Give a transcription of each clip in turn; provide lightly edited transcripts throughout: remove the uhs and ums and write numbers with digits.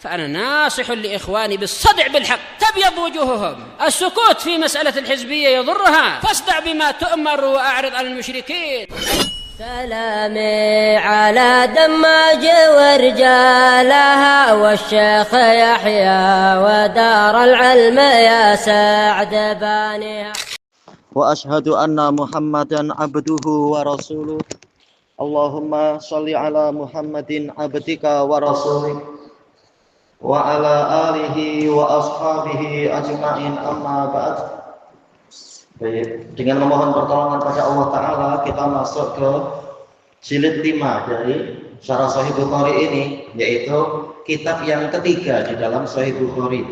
فأنا ناصح لإخواني بالصدع بالحق تبيض وجوههم. السكوت في مسألة الحزبية يضرها، فاصدع بما تؤمر وأعرض عن المشركين. سلامي على دماج ورجالها والشيخ يحيى ودار العلم يا سعد بانيها. وأشهد أن محمدا عبده ورسوله. اللهم صل على محمد عبدك ورسولك وعلى آله وأصحابه أجمعين أما بعد. Dengan memohon pertolongan pada Allah Ta'ala, kita masuk ke jilid 5 dari Syarah Sahih Bukhari ini, yaitu kitab yang ketiga di dalam Sahih Bukhari.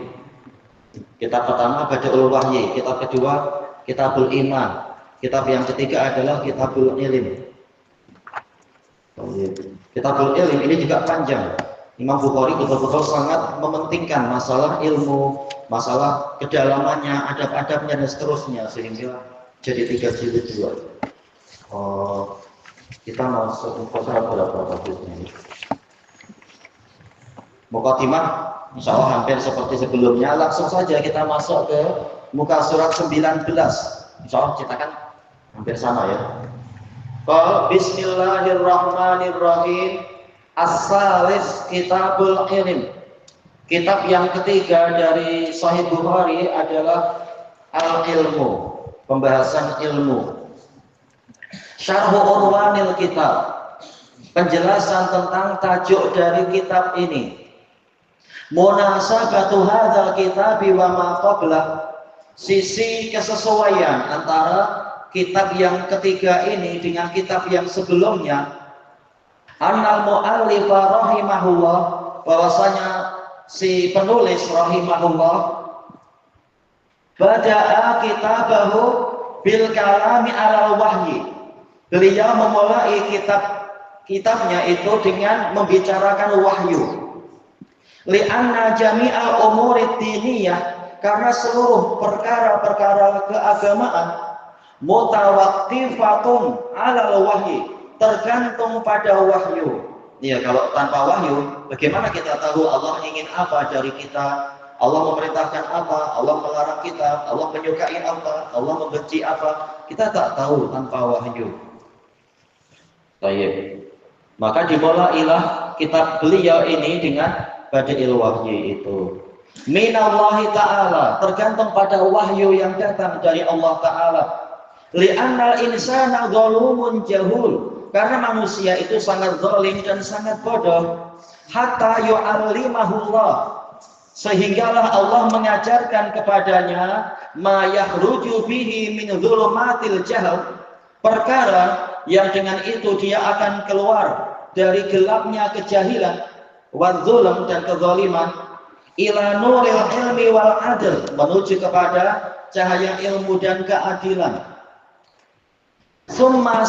Kitab pertama Badi'ul Wahyi, kitab kedua Kitabul Iman, kitab yang ketiga adalah Kitabul Ilm. Kitabul Ilm ini juga panjang. Imam Bukhari betul-betul sangat mementingkan masalah ilmu, masalah kedalamannya, adab-adabnya dan seterusnya, sehingga jadi 3 jilid 2. Kita masuk muqaddimah berapa hadisnya? Muqaddimah insya Allah hampir seperti sebelumnya. Langsung saja kita masuk ke muka surat 19. Insya Allah cetakan hampir sama ya. Qal Bismillahirrahmanirrahim. As-salis Kitabul Ilm. Kitab yang ketiga dari Sahih Bukhari adalah Al-Ilmu, pembahasan ilmu. Syarhu Urwanil Kitab, penjelasan tentang tajuk dari kitab ini. Munasabatu hadzal kitabi wa ma qablah, sisi kesesuaian antara kitab yang ketiga ini dengan kitab yang sebelumnya. Annal mu'allifa rahimahullah, bahwasanya si penulis rahimahullah bada'a kitabahu bil kalami alal wahyi. Beliau memulai kitabnya itu dengan membicarakan wahyu. Li'anna jami'al umurid diniyah, karena seluruh perkara-perkara keagamaan mutawaqqifatun alal wahyi, tergantung pada wahyu. Ya, kalau tanpa wahyu, bagaimana kita tahu Allah ingin apa dari kita? Allah memerintahkan apa? Allah melarang kita? Allah menyukai apa? Allah membenci apa? Kita tak tahu tanpa wahyu. Baik. Maka dimulailah kitab beliau ini dengan Badi'il Wahyi itu. Minallahi ta'ala, tergantung pada wahyu yang datang dari Allah Ta'ala. Li'annal insana zalumun jahul, karena manusia itu sangat zalim dan sangat bodoh. Hatta yu'allimahullah, sehinggalah Allah mengajarkan kepadanya ma yakhruju bihi min dzulumatil jahl, perkara yang dengan itu dia akan keluar dari gelapnya kejahilan, wadzulm dan kezaliman, ila nuril ilmi wal adl, menuju kepada cahaya ilmu dan keadilan. Summa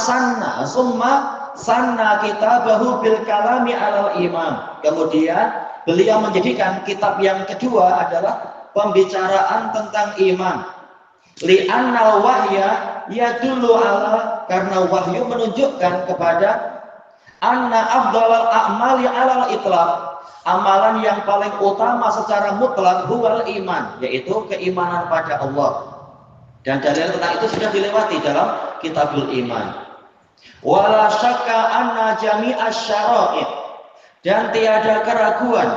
sanna kitabahu bil kalami alal iman. Kemudian beliau menjadikan kitab yang kedua adalah pembicaraan tentang iman. Li'annal wahya yadullu ala, karena wahyu menunjukkan kepada anna afdalal a'mali alal itlaq, amalan yang paling utama secara mutlak huwal iman, yaitu keimanan pada Allah. Dan dalil tentang itu sudah dilewati dalam Kitabul Iman. Wala syakka anna jami'asy syara'id, dan tiada keraguan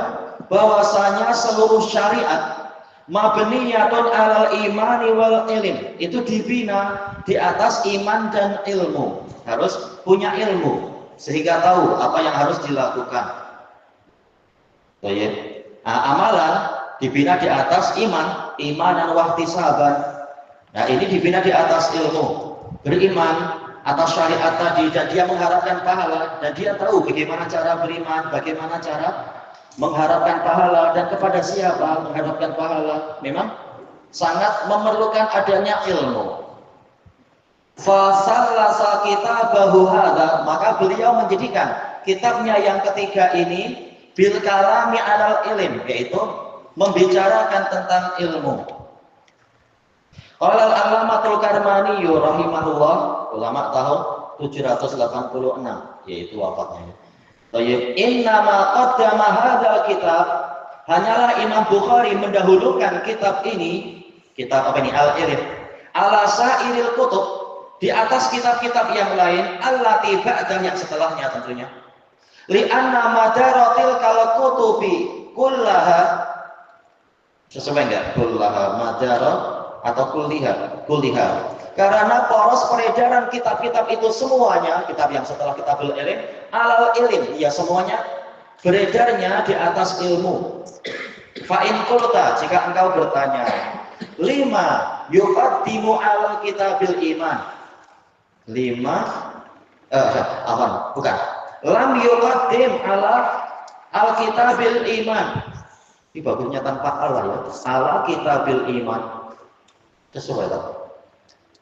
bahwasanya seluruh syariat mabniyatun alal imani wal ilm, itu dibina di atas iman dan ilmu. Harus punya ilmu sehingga tahu apa yang harus dilakukan. Amalan dibina di atas iman, imanan wahtisaban. Nah, ini dibina di atas ilmu, beriman atas syariat tadi, dan dia mengharapkan pahala, dan dia tahu bagaimana cara beriman, bagaimana cara mengharapkan pahala, dan kepada siapa mengharapkan pahala. Memang sangat memerlukan adanya ilmu. Fasallasa kitabahu hadza, maka beliau menjadikan kitabnya yang ketiga ini bil kalami alal ilm, yaitu membicarakan tentang ilmu. Qala al-Allamatul Karmani rahimahullah, ulama tahun 786, yaitu wafatnya. Tayyib, inna ma qaddama hadzal kitab, Hanyalah Imam Bukhari mendahulukan kitab ini, kitab apa ini? Al-Ilm, ala sa'iril kutub, di atas kitab-kitab yang lain, allati ba'dah, yang setelahnya tentunya. Li'anna madaratil kal kutubi kullaha, sesuai enggak? Kullaha madara atau kulliha. Karena poros peredaran kitab-kitab itu semuanya, kitab yang setelah kitabul ilm, alal ilm, ya semuanya beredarnya di atas ilmu. Fa'in qulta, jika engkau bertanya, lima yuqaddimu alal kitabil iman. Lam yuqaddim ala al-kitabil iman. Ini bagusnya tanpa Allah ya. Ala kitabil iman. Sesuai tak?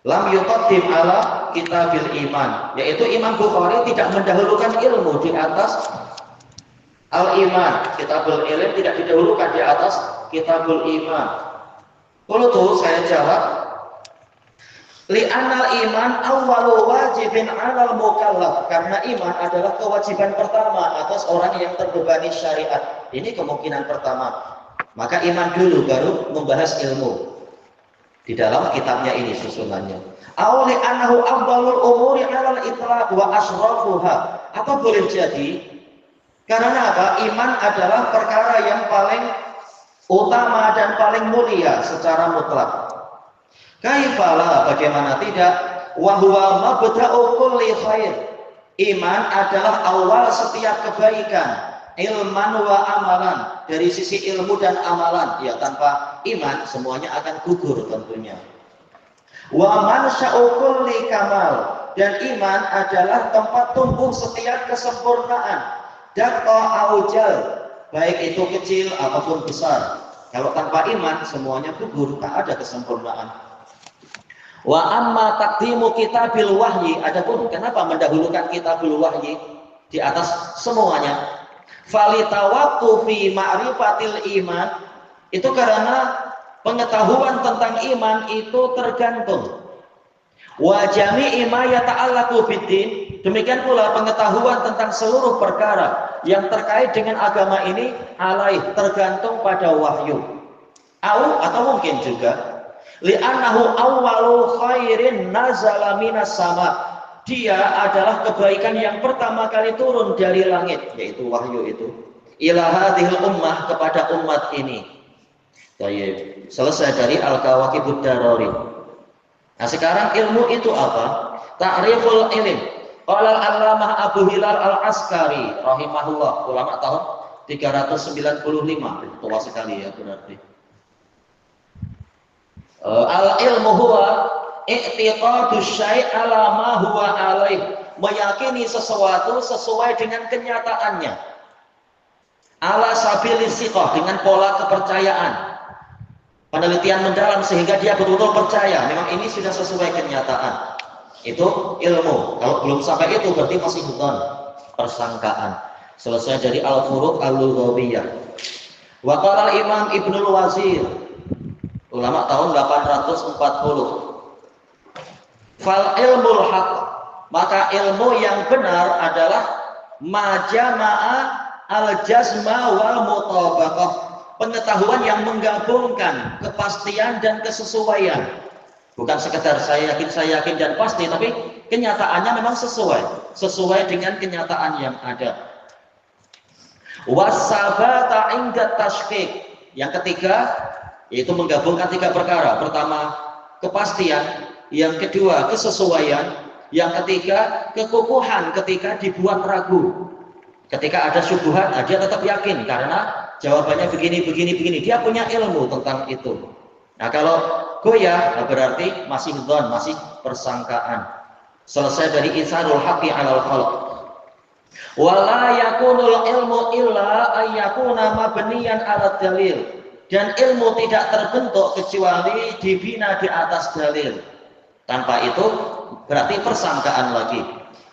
Lam yuqaddim ala kitabil iman. Yaitu Imam Bukhari tidak mendahulukan ilmu di atas al-iman. Kitabul ilm tidak didahulukan di atas kitabul iman. Kalau tuh saya jawab, li'anal iman awwalu wajibin 'alal mukallaf, karena iman adalah kewajiban pertama atas orang yang terbebani syariat. Ini kemungkinan pertama. Maka iman dulu baru membahas ilmu. Di dalam kitabnya ini susunannya. Aw li'annahu afdalul umuri 'alal itlaq wa asrafuha. Apa boleh jadi karena apa? Iman adalah perkara yang paling utama dan paling mulia secara mutlak. Kaifala, bagaimana tidak? Wa huwa mabda'u kulli khair. Iman adalah awal setiap kebaikan, ilman wa amalan, dari sisi ilmu dan amalan. Ya, tanpa iman semuanya akan gugur tentunya. Wa mansya'u kulli kamal, dan iman adalah tempat tumbuh setiap kesempurnaan. Daqqa aujal, baik itu kecil ataupun besar. Kalau tanpa iman semuanya gugur, tak ada kesempurnaan. Wa amma taqdimu kitabil wahyi, adapun kenapa mendahulukan kitabul wahyi di atas semuanya? Falitawaqtu fi ma'rifatil iman, itu karena pengetahuan tentang iman itu tergantung. Wa jami'i ma yata'allaqu biddin, demikian pula pengetahuan tentang seluruh perkara yang terkait dengan agama ini alaih, tergantung pada wahyu. Atau mungkin juga li'annahu awwalu khairin nazala minas sama, dia adalah kebaikan yang pertama kali turun dari langit, yaitu wahyu itu, ila hadhil ummah, kepada umat ini. Baik, selesai dari Al-Kawakibud Darari. Nah, sekarang ilmu itu apa? Ta'riful ilm. Qala al-Allamah Abu Hilal Al-Askari rahimahullah, ulama tahun 395, tua sekali ya berarti. Al-ilmu huwa i'tiqadu syai' ala ma huwa alaih, meyakini sesuatu sesuai dengan kenyataannya. Ala sabilis siqah, dengan pola kepercayaan. Penelitian mendalam sehingga dia betul-betul percaya memang ini sudah sesuai kenyataan. Itu ilmu. Kalau belum sampai itu berarti masih hudon, persangkaan. Selesai dari Al-Furuq Al-Lughawiyah. Wa qala Imam Ibnul Wazir, ulama tahun 840. Fal ilmul haq, maka ilmu yang benar adalah majama'a al-jazma wal mutabaqah, pengetahuan yang menggabungkan kepastian dan kesesuaian. Bukan sekedar saya yakin dan pasti, tapi kenyataannya memang sesuai dengan kenyataan yang ada. Wasabata inda tashkik, yang ketiga yaitu menggabungkan tiga perkara. Pertama, kepastian. Yang kedua, kesesuaian. Yang ketiga, kekukuhan ketika dibuat ragu. Ketika ada syubhat, dia tetap yakin karena jawabannya begini. Dia punya ilmu tentang itu. Nah, kalau goyah, berarti masih dzan, masih persangkaan. Selesai dari isarul haqqi 'alal khalq. Wala yakunul ilmu illa ayyakuna mabniyan 'ala dalil. Dan ilmu tidak terbentuk kecuali dibina di atas dalil. Tanpa itu berarti persangkaan lagi.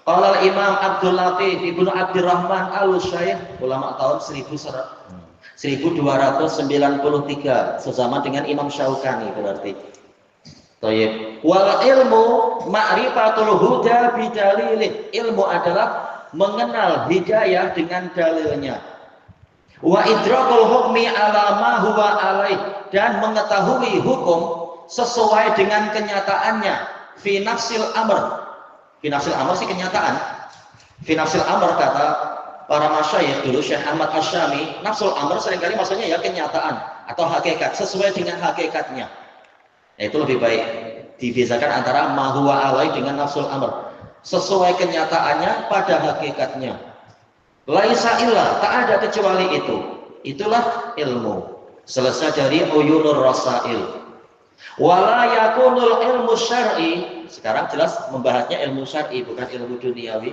Qala Imam Abdul Latif Ibnu Abdurrahman Al-Syaikh, ulama tahun 1293, sesama dengan Imam Syaukani berarti. Thayyib. Wal ilmu ma'rifatul huda bidalilih. Ilmu adalah mengenal hidayah dengan dalilnya. Wa idrakul hukmi ala ma huwa alaih, dan mengetahui hukum sesuai dengan kenyataannya. Fi nafsil amr. Fi nafsil amr sih kenyataan. Fi nafsil amr kata para masyayikh dulu, Syekh Ahmad Asy-Syami, nafsul amr seringkali maksudnya ya kenyataan atau hakikat, sesuai dengan hakikatnya. Nah, itu lebih baik dibedakan antara ma huwa alaih dengan nafsul amr. Sesuai kenyataannya pada hakikatnya. Laisa illa, tak ada kecuali itu. Itulah ilmu. Selesai dari uyunur rasail. Wala yakunul ilmu syar'i. Sekarang jelas membahasnya ilmu syar'i, bukan ilmu duniawi.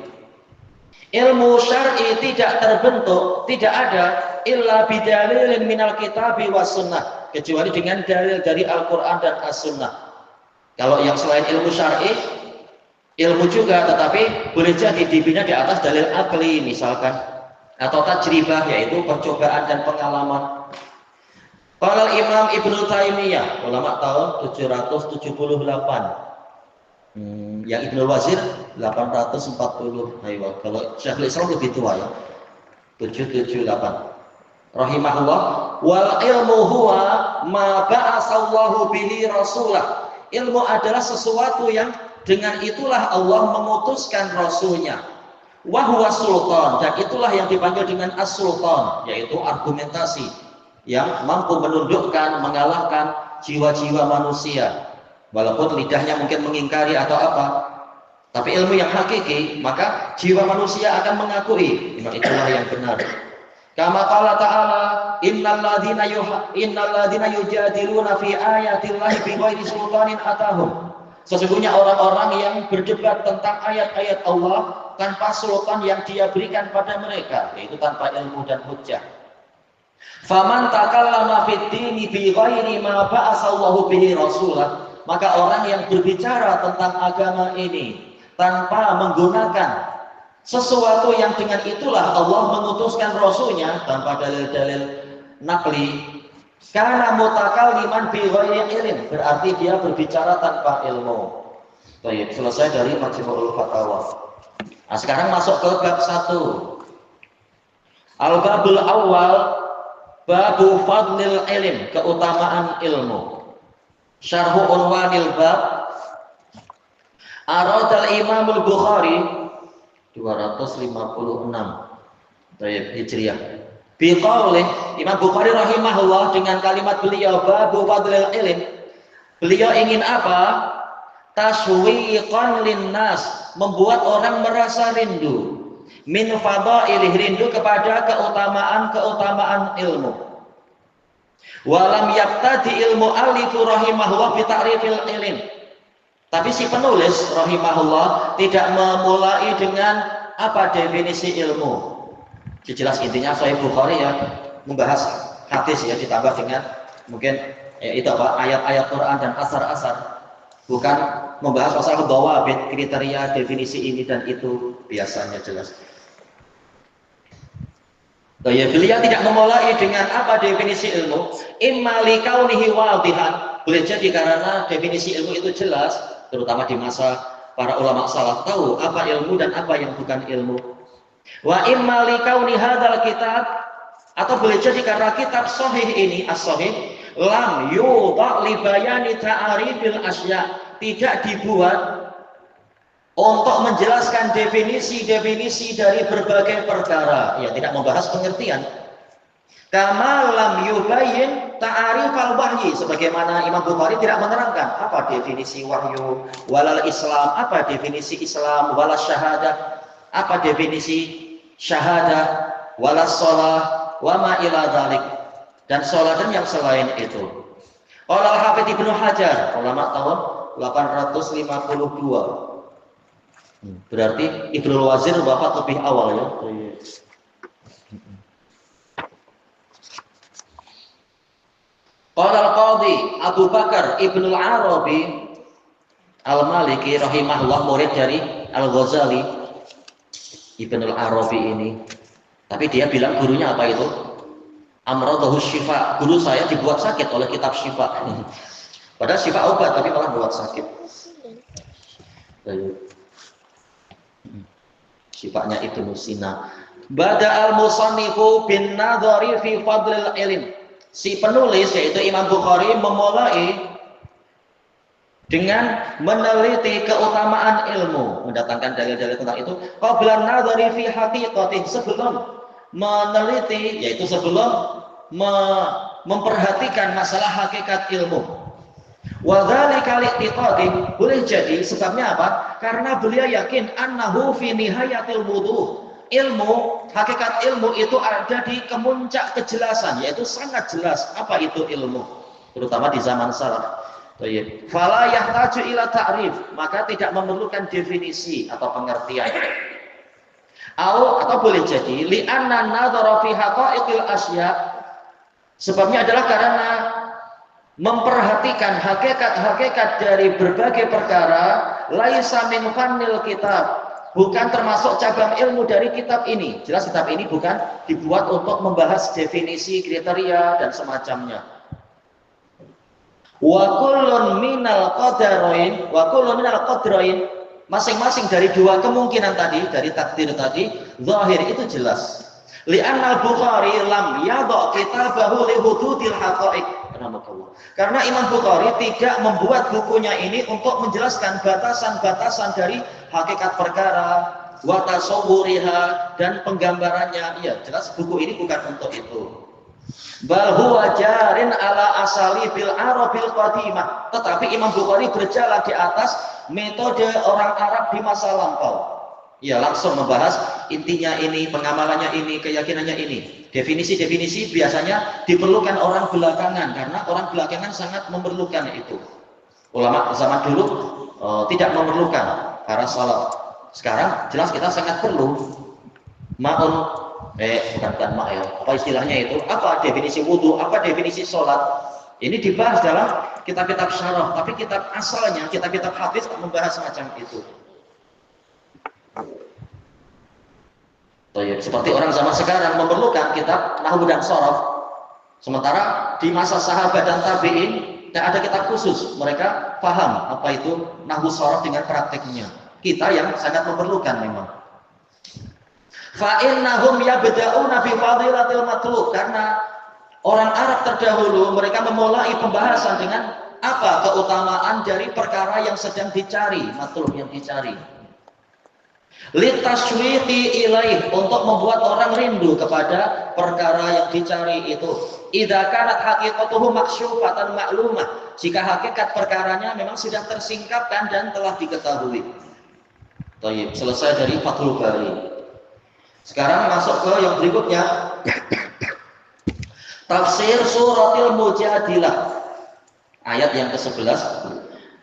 Ilmu syar'i tidak terbentuk, tidak ada illa bidalilin minal kitabi was sunnah, kecuali dengan dalil dari Al-Qur'an dan As-Sunnah. Kalau yang selain ilmu syar'i, ilmu juga, tetapi boleh jadi dibina di atas dalil akli misalkan, atau tajribah, yaitu percobaan dan pengalaman. Qala Imam Ibnu Taimiyah, ulama tahun 778. Yang Ibnu Wazir 840. Ayo, kalau Syekhul Islam lebih tua ya. 778. Rahimahullah, wal ilmu huwa ma ba'asallahu bihi rasulah. Ilmu adalah sesuatu yang dengan itulah Allah mengutuskan rasulnya. Wa huwa sultan, dan itulah yang dipanggil dengan as-sultan, yaitu argumentasi yang mampu menundukkan, mengalahkan jiwa-jiwa manusia. Walaupun lidahnya mungkin mengingkari atau apa, tapi ilmu yang hakiki, maka jiwa manusia akan mengakui memang itulah yang benar. Kama qala ta'ala, innal ladzina yujadiluna fi ayatillahi bighairi sultanin atahum. Sesungguhnya orang-orang yang berdebat tentang ayat-ayat Allah tanpa sultan yang dia berikan pada mereka, yaitu tanpa ilmu dan hujjah. Faman takallama fid dini bi ghairi ma ba'asallahu bihi rasulah, maka orang yang berbicara tentang agama ini tanpa menggunakan sesuatu yang dengan itulah Allah mengutuskan rasulnya, tanpa dalil-dalil nakli, karena mutakalliman bi ghairi ilm, berarti dia berbicara tanpa ilmu. Baik, selesai dari Majmu'ul Fatawa. Nah, sekarang masuk ke bab 1. Al-babul awal, babu fadlil ilm, keutamaan ilmu. Syarhu unwanil bab, aradal Imamul Bukhari 256 Hijriah. Biqaulih, Imam Bukhari rahimahullah dengan kalimat beliau babu fadlil ilm, beliau ingin apa? Taswiqan linnas, membuat orang merasa rindu. Min fadailih, rindu kepada keutamaan ilmu. Walam yabtadi ilmu alifu rahimahullah bi ta'rifil ilm. Tapi si penulis rahimahullah tidak memulai dengan apa definisi ilmu. Jelas intinya Sahih Bukhari ya membahas hadis ya, ditambah dengan mungkin ya, itu apa ayat-ayat Quran dan asar-asar, bukan membahas masalah dhawabit, kriteria definisi ini dan itu biasanya jelas. Ya, beliau tidak memulai dengan apa definisi ilmu, imma likaunihi wadihan, boleh jadi karena definisi ilmu itu jelas, terutama di masa para ulama salaf tahu apa ilmu dan apa yang bukan ilmu. Wa imma likauni hadzal kitab, atau boleh jadi karena kitab sahih ini as-sahih lam yudha li bayani ta'arifil asya, tidak dibuat untuk menjelaskan definisi-definisi dari berbagai perkara, ya tidak membahas pengertian. Kama lam yubayyin ta'arifal wahyi, sebagaimana Imam Bukhari tidak menerangkan apa definisi wahyu, walal Islam, apa definisi Islam, walal syahadah, apa definisi syahadah, walas shalah, wa ma ila dzalik, dan shalah dan yang selain itu. Qala Al-Hafidz Ibnu Hajar, ulama tahun 852. Berarti Ibnu Wazir wafat lebih awal ya. Qala Al-Qadhi Abu Bakar Ibnu Al-Arabi Al-Maliki rahimahullah, murid dari Al-Ghazali. Ibnu Al-Arabi ini, tapi dia bilang gurunya apa itu? Amradahu syifa, guru saya dibuat sakit oleh kitab syifa. Padahal syifa obat, tapi malah buat sakit. Syifanya Ibnu Sina. Bada al-musannifu bin nadhari fi fadlil ilm. Si penulis yaitu Imam Bukhari memulai dengan meneliti keutamaan ilmu, mendatangkan dalil-dalil tentang itu. Qabla nadhari fi haqiqatih, sebelum meneliti, yaitu sebelum memperhatikan masalah hakikat ilmu. Wa dzalika li'tiqadi, boleh jadi sebabnya apa? Karena beliau yakin annahu fi nihayatil wudu. Ilmu, hakikat ilmu itu ada di kemuncak kejelasan, yaitu sangat jelas apa itu ilmu, terutama di zaman salaf. Fala yahtaju ila ta'rif, maka tidak memerlukan definisi atau pengertian. Atau boleh jadi li'anna nadhara fi haqa'iqil asya, sebabnya adalah karena memperhatikan hakikat-hakikat dari berbagai perkara, laisa min fannil kitab, bukan termasuk cabang ilmu dari kitab ini. Jelas kitab ini bukan dibuat untuk membahas definisi, kriteria dan semacamnya. Wa kullun minal qadrain, masing-masing dari dua kemungkinan tadi, dari takdir tadi, zahir itu jelas. Li'anna al-Bukhari lam yadha kitabahu li hududil haqa'iq. Karena Imam Bukhari tidak membuat bukunya ini untuk menjelaskan batasan-batasan dari hakikat perkara, wa tasawwuriha, dan penggambarannya. Iya, jelas buku ini bukan untuk itu. Bal huwa jarin ala asali bil arabil qadimah. Tetapi Imam Bukhari berjalan di atas metode orang Arab di masa lampau. Ya, langsung membahas intinya ini, pengamalannya ini, keyakinannya ini. Definisi-definisi biasanya diperlukan orang belakangan, karena orang belakangan sangat memerlukan itu. Ulama zaman dulu tidak memerlukan, para salaf. Sekarang jelas kita sangat perlu. Bukan mak ya. Apa istilahnya itu? Apa definisi wudu? Apa definisi sholat? Ini dibahas dalam kitab-kitab syarah, tapi kitab asalnya, kitab-kitab hadis membahas semacam itu. Seperti orang zaman sekarang memerlukan kitab nahwu dan sharaf, sementara di masa sahabat dan tabi'in tidak ada kitab khusus, mereka paham apa itu nahwu sharaf dengan prakteknya. Kita yang sangat memerlukan memang. Fa innahum yabda'una bi fadilatil matlub, karena orang Arab terdahulu mereka memulai pembahasan dengan apa keutamaan dari perkara yang sedang dicari, matlub yang dicari. Litaswiqi ilaih, untuk membuat orang rindu kepada perkara yang dicari itu. Idza kanat haqiqatuhu maksyufatan ma'lumah, jika hakikat perkaranya memang sudah tersingkapkan dan telah diketahui. Baik, selesai dari Fathul Bari. Sekarang masuk ke yang berikutnya. Tafsir suratil Mujadilah, ayat yang ke-11.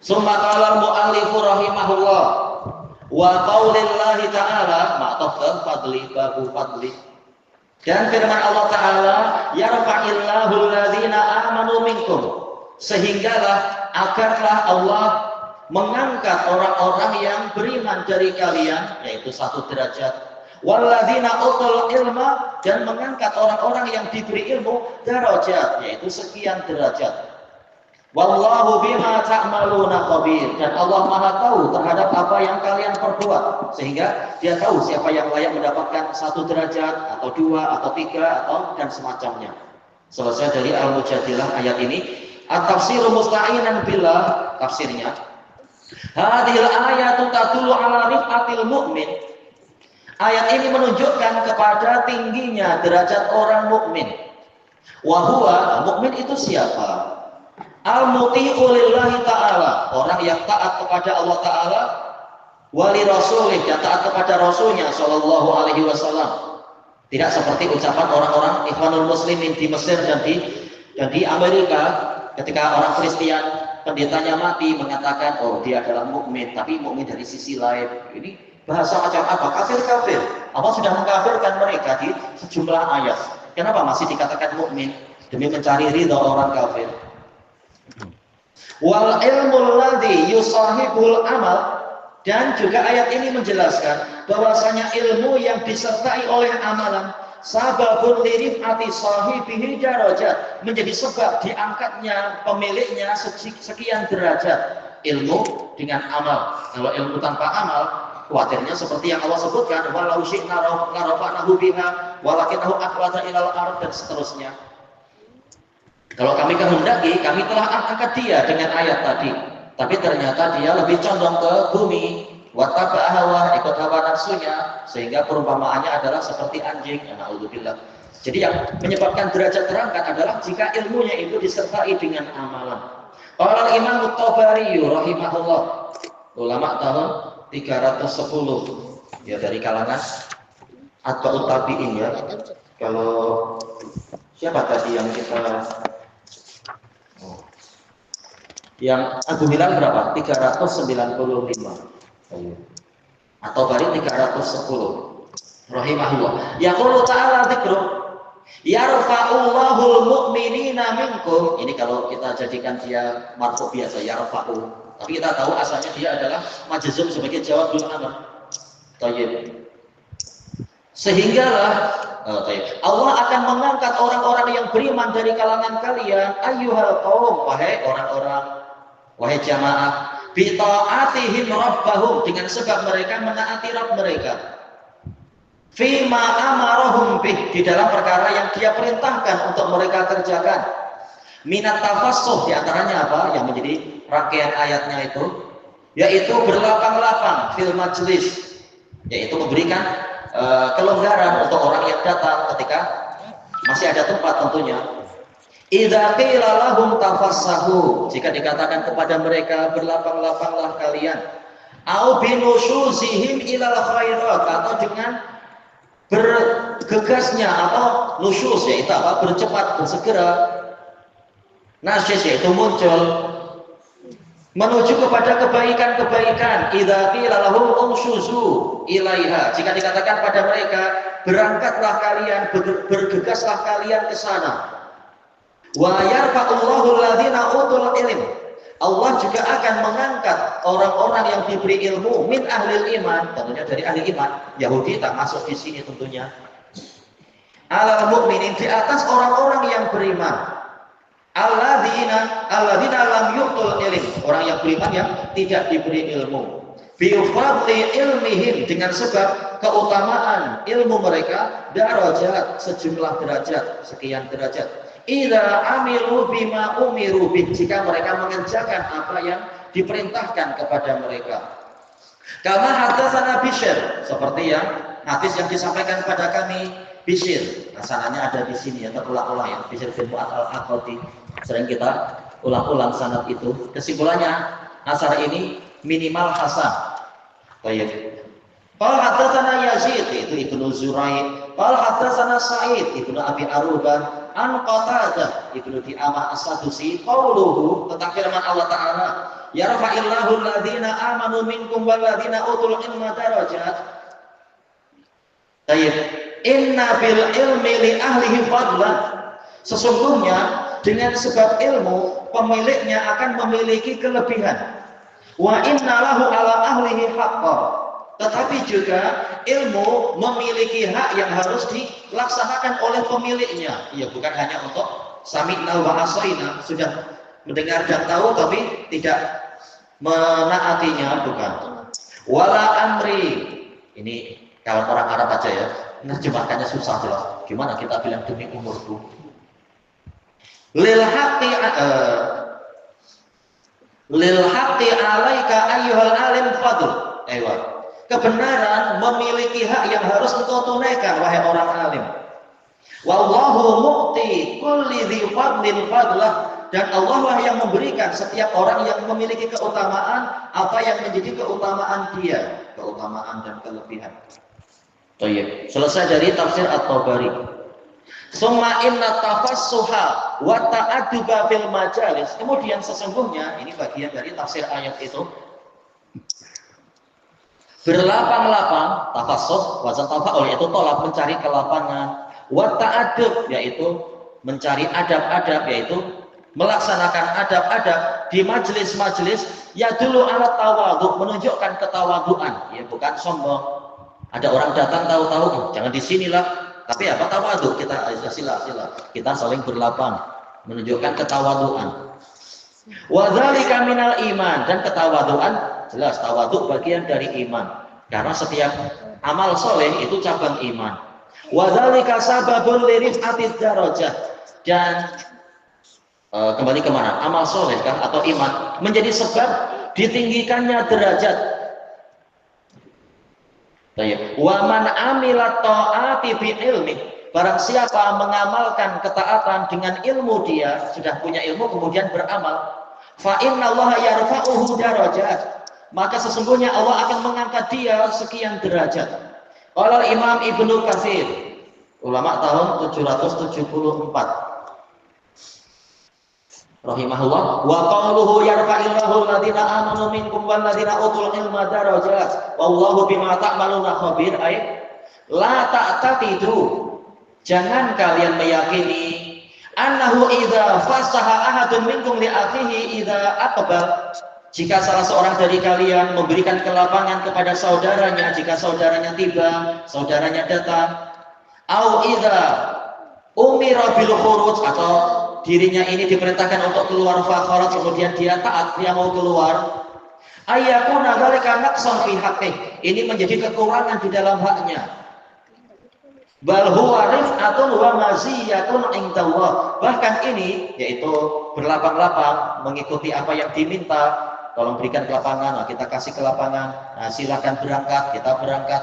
Summa qala al-mu'allifu rahimahullah wa qaulillahi ta'ala ma'tafal fadli babu fadli, dan firman Allah Ta'ala yarfa'illahu alladhina amanu minkum, sehinggalah agarlah Allah mengangkat orang-orang yang beriman dari kalian, yaitu satu derajat, walladzina utul ilma, dan mengangkat orang-orang yang diberi ilmu derajat, yaitu sekian derajat. Wallahu bima ta'maluna khabir, dan Allah Maha tahu terhadap apa yang kalian perbuat, sehingga Dia tahu siapa yang layak mendapatkan satu derajat atau dua atau tiga atau dan semacamnya. Selesai dari Al-Mujadilah ayat ini. At-tafsiru musta'inan billah, tafsirnya. Hadhil ayatu tadullu ala rifatil mu'min. Ayat ini menunjukkan kepada tingginya derajat orang mukmin. Wa huwa, mukmin itu siapa? Al-muti'u lillahi ta'ala, orang yang taat kepada Allah Ta'ala, wali rasulih, dan taat kepada Rasulnya Shallallahu Alaihi Wasallam. Tidak seperti ucapan orang-orang Ikhwanul Muslimin di Mesir dan di Amerika, ketika orang Kristen pendetanya mati mengatakan, oh dia adalah mukmin, tapi mukmin dari sisi lain. Ini bahasa macam apa? Kafir-kafir. Allah sudah mengkafirkan mereka di sejumlah ayat. Kenapa masih dikatakan mukmin? Demi mencari ridha orang kafir. Wal ilmul ladzi yusahibul amal, dan juga ayat ini menjelaskan bahwasanya ilmu yang disertai oleh amalan sababun lirifati sahibihi darajat, menjadi sebab diangkatnya pemiliknya sekian derajat. Ilmu dengan amal. Kalau ilmu tanpa amal Khawatirnya seperti yang Allah sebutkan, walau syi'na larafa'nahu biha walakinahu aqlada ilal ard, dan seterusnya. Kalau kami kehendaki, kami telah angkat dia dengan ayat tadi. Tapi ternyata dia lebih condong ke bumi. Wattaba'a hawa, ikut hawa nafsunya, sehingga perumpamaannya adalah seperti anjing. Na'udzubillah. Jadi yang menyebabkan derajat terangkat adalah jika ilmunya itu disertai dengan amalan. Qala Imam At-Tabari rahimahullah, ulama tahun 310, ya dari kalangan atba'ut tabi'in ya. Kalau siapa tadi yang kita yang Abu Hilal berapa? 395. Atau bari 310. Rahimahullah. Yaqulu ta'ala dzikru yarfa'ullahul mu'minina minkum. Ini kalau kita jadikan dia marfu biasa, yarfa'u. Tapi kita tahu asalnya dia adalah majzum sebagai jawabul amr. Thayyib. Sehinggalah Allah akan mengangkat orang-orang yang beriman dari kalangan kalian, ayyuhal qaum, wahai orang-orang, wahai jamaah, bi ta'atihim rabbahum, dengan sebab mereka menaati Rabb mereka, fima amarahum bih, di dalam perkara yang dia perintahkan untuk mereka kerjakan, minat tafassuh, di antaranya apa yang menjadi rangkaian ayatnya itu, yaitu berlapang-lapang fil majlis, yaitu memberikan kelonggaran untuk orang yang datang ketika masih ada tempat tentunya. Idza qila lahum tafassahu, jika dikatakan kepada mereka berlapang-lapanglah kalian, au binusyuzihim ilal khairat, atau dengan bergegasnya, atau nusyuz yaitu apa? Bercepat, bersegera. Nasyis yaitu muncul menuju kepada kebaikan-kebaikan. Idza qila lahum umshuzu ilaiha, jika dikatakan pada mereka berangkatlah kalian, bergegaslah kalian ke sana. Wa yarfa'ullahu alladziina utul ilm, Allah juga akan mengangkat orang-orang yang diberi ilmu, min ahlil iman, tentunya dari ahli iman. Yahudi tak masuk di sini tentunya. Alal mu'minin, di atas orang-orang yang beriman. Alladzina lam yu'tul ilm, orang yang beriman yang tidak diberi ilmu. Bi fadli ilmihim, dengan sebab keutamaan ilmu mereka, darajat, sejumlah derajat, sekian derajat. Idza amilu bima umiru bih, jika mereka mengerjakan apa yang diperintahkan kepada mereka. Kama hadatsana Bishr, seperti yang hadis yang disampaikan kepada kami Bishr. Sanadnya ada di sini ya, terulang-ulang ya, Bishr bin Mu'adz al-Aqadi. Sering kita ulang-ulang sanad itu. Kesimpulannya, asar ini minimal hasan. Baik. Qala hadatsana Yazid, itu Ibnu Zuraid. Qala hadatsana Sa'id Ibnu Abi Arubah an Qatadah Ibnu Di'amah As-Sadusi, qauluhu, tentang firman Allah Ta'ala, yarfa'illahu alladzina amanu minkum walladzina utul ilma darajat. Baik. Inna bil ilmi li ahlihi fadlan, sesungguhnya dengan sebab ilmu pemiliknya akan memiliki kelebihan. Wa inna lahu ala ahlihi haqqan, tetapi juga ilmu memiliki hak yang harus dilaksanakan oleh pemiliknya. Ya, bukan hanya untuk sami'na wa asaina, sudah mendengar dan tahu tapi tidak menaatinya, bukan. Wala amri, ini kalau orang Arab aja ya, nerjemahkannya susah jelas. Gimana kita bilang demi umurku? Lil haqqi alaika ayyuhal alim fadl. Kebenaran memiliki hak yang harus engkau tunaikan, wahai orang alim. Wallahu mu'ti kulli dzi fadlin fadlah, dan Allah lah yang memberikan setiap orang yang memiliki keutamaan apa yang menjadi keutamaan dia, keutamaan dan kelebihan. Baik, selesai dari tafsir At-Tabari. Summa inna tafassuha wa ta'adduba fil majalis. Kemudian sesungguhnya, ini bagian dari tafsir ayat itu, berlapang-lapang, tafassuh, wazan tafa'ul, yaitu tolak, mencari kelapangan, wa ta'addub, yaitu mencari adab-adab, yaitu melaksanakan adab-adab di majelis-majelis, ya dulu alat tawadhu, menunjukkan ketawaduan, ya bukan sombong. Ada orang datang tahu-tahu, jangan di sinilah, tapi apa tawadhu, kita sila kita saling berlapang, menunjukkan ketawaduan. Wa dzalika minal iman, dan ketawaduan jelas tawadhu bagian dari iman. Karena setiap amal soleh itu cabang iman. Wa dzalika sababun li rif'atiz darajah. Dan kembali kemana? Amal soleh kan atau iman menjadi sebab ditinggikannya derajat. Wa man amila ta'ati bi ilmi. Barang siapa mengamalkan ketaatan dengan ilmu, dia sudah punya ilmu kemudian beramal, fa innallaha yarfa'uhu darajat, maka sesungguhnya Allah akan mengangkat dia sekian derajat. Qala Imam Ibnu Katsir, ulama tahun 774 rahimahullah, wa qawluhu yarfa'illahu alladziina aamanu minkum wal ladziina utul ilma darajat wallahu bima ta'maluna khabir. Ay la ta'taqidu, jangan kalian meyakini annahu idza fasaha ahadun minkum li akhihi idza aqbal, jika salah seorang dari kalian memberikan kelapangan kepada saudaranya jika saudaranya tiba, saudaranya datang, au idza umira bil khuruj, atau dirinya ini diperintahkan untuk keluar fakharat kemudian dia taat, dia mau keluar, ayyakuna dzalika naqsan fi haqqih, ini menjadi kekurangan di dalam haknya. Bal huwa rif'atun wa maziyatun indallah, bahkan ini yaitu berlapang-lapang mengikuti apa yang diminta. Tolong berikan kelapangan, nah kita kasih kelapangan, nah silakan berangkat, kita berangkat.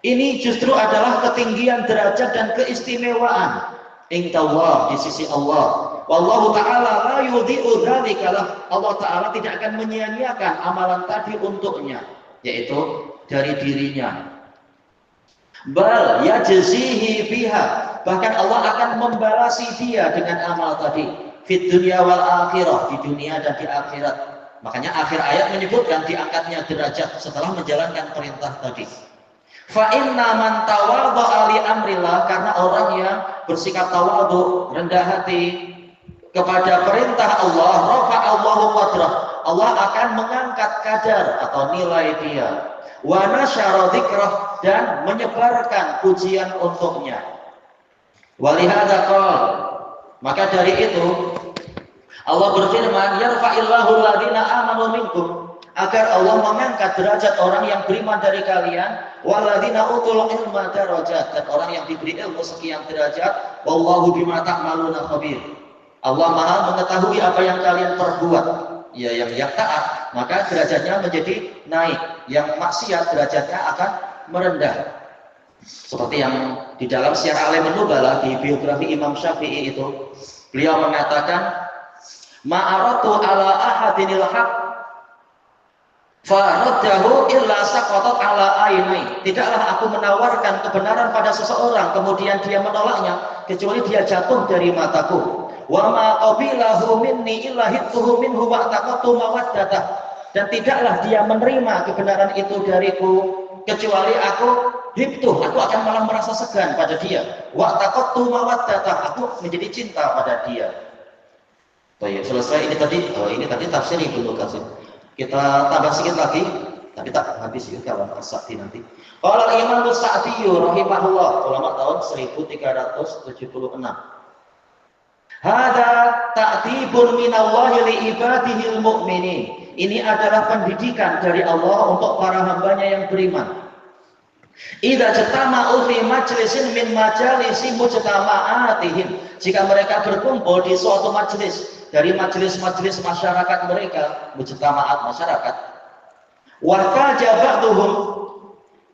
Ini justru adalah ketinggian derajat dan keistimewaan indallah, di sisi Allah. Wallahu ta'ala la yudhi'u dzalika, Allah ta'ala tidak akan menyia-nyiakan amalan tadi untuknya, yaitu dari dirinya. Bal yajzihi biha, bahkan Allah akan membalasi dia dengan amal tadi fit dunya wal akhirah, di dunia dan di akhirat. Makanya akhir ayat menyebutkan diangkatnya derajat setelah menjalankan perintah tadi. Fa inna man tawadha'a li amrillah, karena orang yang bersikap tawadhu, rendah hati kepada perintah Allah, rafa'allahu qadrah, Allah akan mengangkat kadar atau nilai dia. Wa nasyara dzikrah, dan menyebarkan pujian untuknya. Walihada qala, maka dari itu Allah berfirman, yarfa'illahu alladziina aamanu minkum, agar Allah mengangkat derajat orang yang beriman dari kalian, walladziina utul ilma darajat, dan orang yang diberi ilmu sekian derajat, wallahu bima ta'maluna khabir. Allah Maha mengetahui apa yang kalian perbuat. Ya, yang taat maka derajatnya menjadi naik, yang maksiat derajatnya akan merendah. Seperti yang di dalam Syiar Alamin Nubala di biografi Imam Syafi'i itu, beliau mengatakan, ma'aratu ala ahadinil haq faraddahu illa saqatat ala ainai, tidaklah aku menawarkan kebenaran pada seseorang kemudian dia menolaknya kecuali dia jatuh dari mataku. Wa ma qabilahu minni illa hittuhu minhu wa taqattu mawaddatah, dan tidaklah dia menerima kebenaran itu dariku kecuali aku hibtuh, aku akan malah merasa segan pada dia. Wa taqattu mawaddatah, aku menjadi cinta pada dia. Baik, selesai ini tadi tafsir Ibnu Katsir. Kita tambah sedikit lagi, tapi tak habis itu kalau As-Sa'di nanti. Qala Imam As-Sa'di rahimahullah, ulama tahun 1376. Hada ta'tibun minallahi li ibadihil mu'minin. Ini adalah pendidikan dari Allah untuk para hambanya yang beriman. Idza jatama'u fi majlisin min majalisi mujtama'atihim, jika mereka berkumpul di suatu majelis dari majelis-majelis masyarakat mereka, mujtama'at masyarakat. Wa ba'duhum,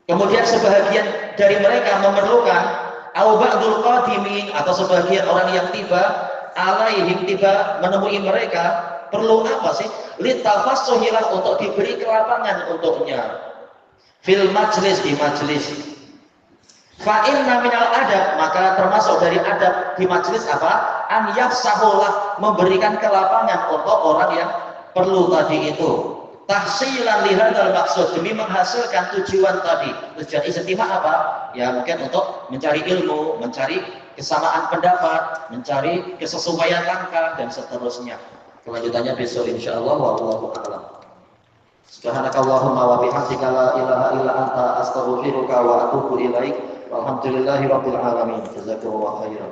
kemudian sebahagian dari mereka memerlukan, au ba'dul qadimin, atau sebagian orang yang tiba alaihim, tiba menemui mereka, perlu apa sih? Litafassuhilah, untuk diberi kelapangan untuknya. Fil majlis, di majlis. Fa inna minal adab, maka termasuk dari adab di majlis apa? An yafsahulah, memberikan kelapangan untuk orang yang perlu tadi itu. Tahsilan lihadal maksud, demi menghasilkan tujuan tadi. Tujuan istimewa apa? Ya mungkin untuk mencari ilmu, mencari kesamaan pendapat, mencari kesesuaian langkah, dan seterusnya. Kelanjutannya besok insyaallah. Wallahu a'lam. Subhanakallahumma wa bihamdika la ilaha illa anta astaghfiruka wa atubu ilaik. Walhamdulillahirabbil alamin. Jazakallahu khairan.